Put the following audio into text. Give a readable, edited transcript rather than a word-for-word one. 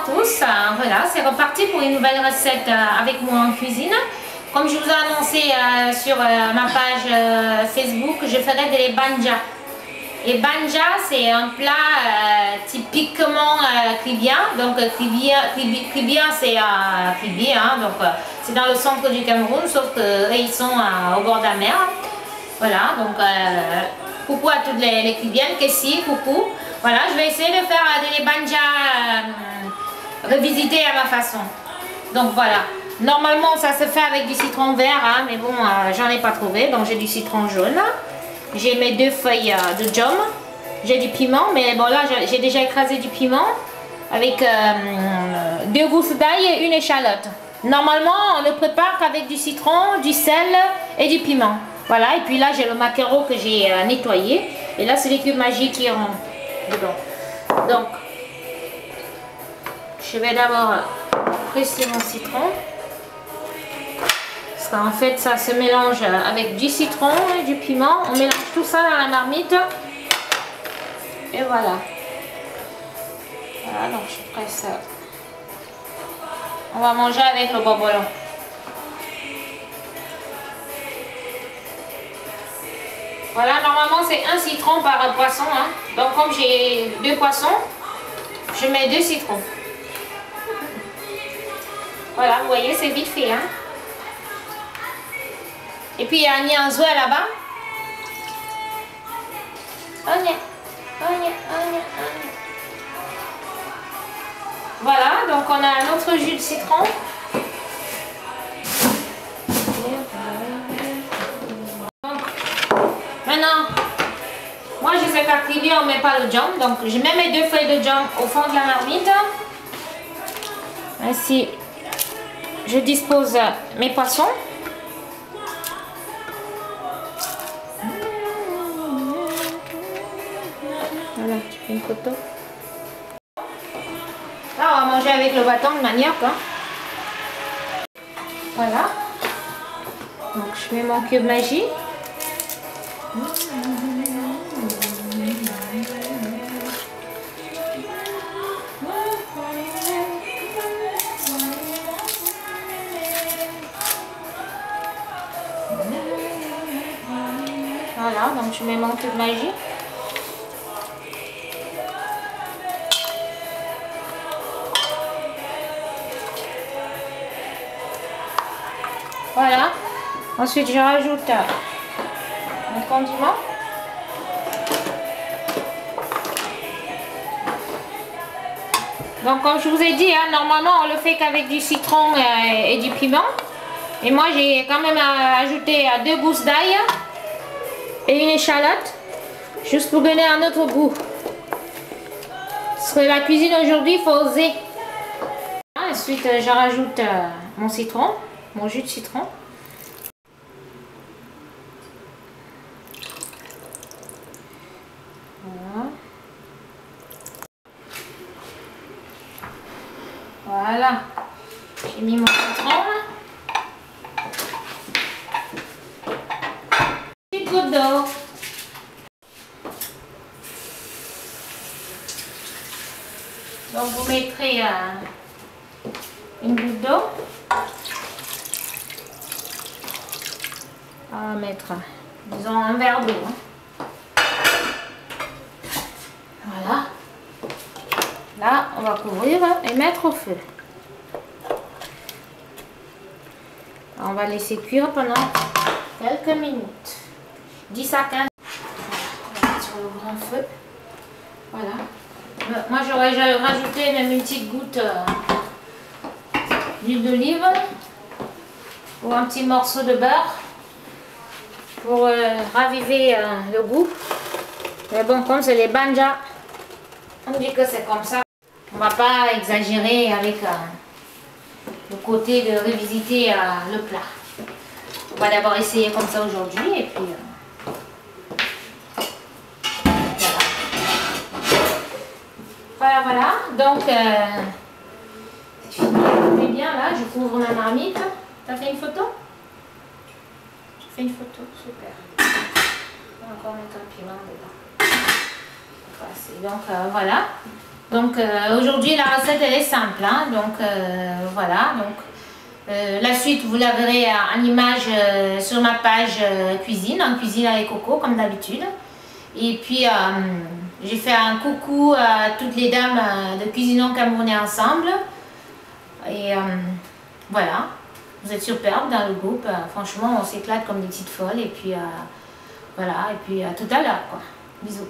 tous, voilà, c'est reparti pour une nouvelle recette avec moi en cuisine. Comme je vous ai annoncé sur ma page Facebook, je ferai des banja. Et banja, c'est un plat typiquement clibien. Donc clibien, c'est Kribi, hein, donc c'est dans le centre du Cameroun, sauf qu'eux ils sont au bord de la mer. Voilà, donc coucou à toutes les clibiennes, Kessi, coucou. Voilà, je vais essayer de faire des banja revisités à ma façon. Donc voilà, normalement ça se fait avec du citron vert, hein, mais bon, j'en ai pas trouvé, donc j'ai du citron jaune. J'ai mes 2 feuilles de jom, j'ai du piment, mais bon là j'ai déjà écrasé du piment avec 2 gousses d'ail et une échalote. Normalement on le prépare qu'avec du citron, du sel et du piment. Voilà, et puis là j'ai le maquereau que j'ai nettoyé, et là c'est les cubes magiques qui rentrent dedans. Donc je vais d'abord presser mon citron. Parce qu'en fait ça se mélange avec du citron et du piment. On mélange tout ça dans la marmite. Et voilà. Voilà, donc je presse. On va manger avec le bobolon. Voilà, normalement c'est 1 citron par poisson, hein. Donc comme j'ai 2 poissons, je mets 2 citrons. Voilà, vous voyez, c'est vite fait, hein. Et puis il y a un nianzoué là-bas. Voilà, donc on a un autre jus de citron. Donc, maintenant, moi je sais qu'à Kribi on ne met pas le jam, donc je mets mes 2 feuilles de jam au fond de la marmite. Ainsi, je dispose mes poissons. Voilà, tu fais une photo. Là, on va manger avec le bâton de manioc, hein. Voilà. Donc, je mets mon cube magie. Voilà, donc je mets mon cube magie. Voilà. Ensuite, je rajoute mon condiment. Donc, comme je vous ai dit, hein, normalement, on le fait qu'avec du citron et du piment. Et moi, j'ai quand même ajouté 2 gousses d'ail et une échalote, juste pour donner un autre goût. Parce que la cuisine aujourd'hui, il faut oser. Ensuite, je rajoute mon citron. Mon jus de citron. Voilà. Voilà. J'ai mis mon citron. Petite goutte d'eau. Donc vous mettrez une goutte d'eau. On va mettre, disons, un verre d'eau. Voilà. Là, on va couvrir et mettre au feu. On va laisser cuire pendant quelques minutes. 10 à 15. On va mettre sur le grand feu. Voilà. Moi, j'aurais rajouté même une petite goutte d'huile d'olive ou un petit morceau de beurre pour raviver le goût. Mais bon, comme c'est les banja, on dit que c'est comme ça. On va pas exagérer avec le côté de revisiter le plat. On va d'abord essayer comme ça aujourd'hui et puis voilà. Donc c'est fini. On est bien là, je couvre ma marmite. T'as fait une photo? J'ai fait une photo, super. On va encore mettre un piment dedans. Donc voilà. Donc aujourd'hui la recette elle est simple, hein, donc voilà. Donc la suite vous la verrez en image sur ma page cuisine, en cuisine avec Coco comme d'habitude. Et puis j'ai fait un coucou à toutes les dames de Cuisinons Camerounais ensemble. Et voilà, vous êtes superbes dans le groupe, franchement on s'éclate comme des petites folles. Et puis voilà, et puis à tout à l'heure quoi. Bisous.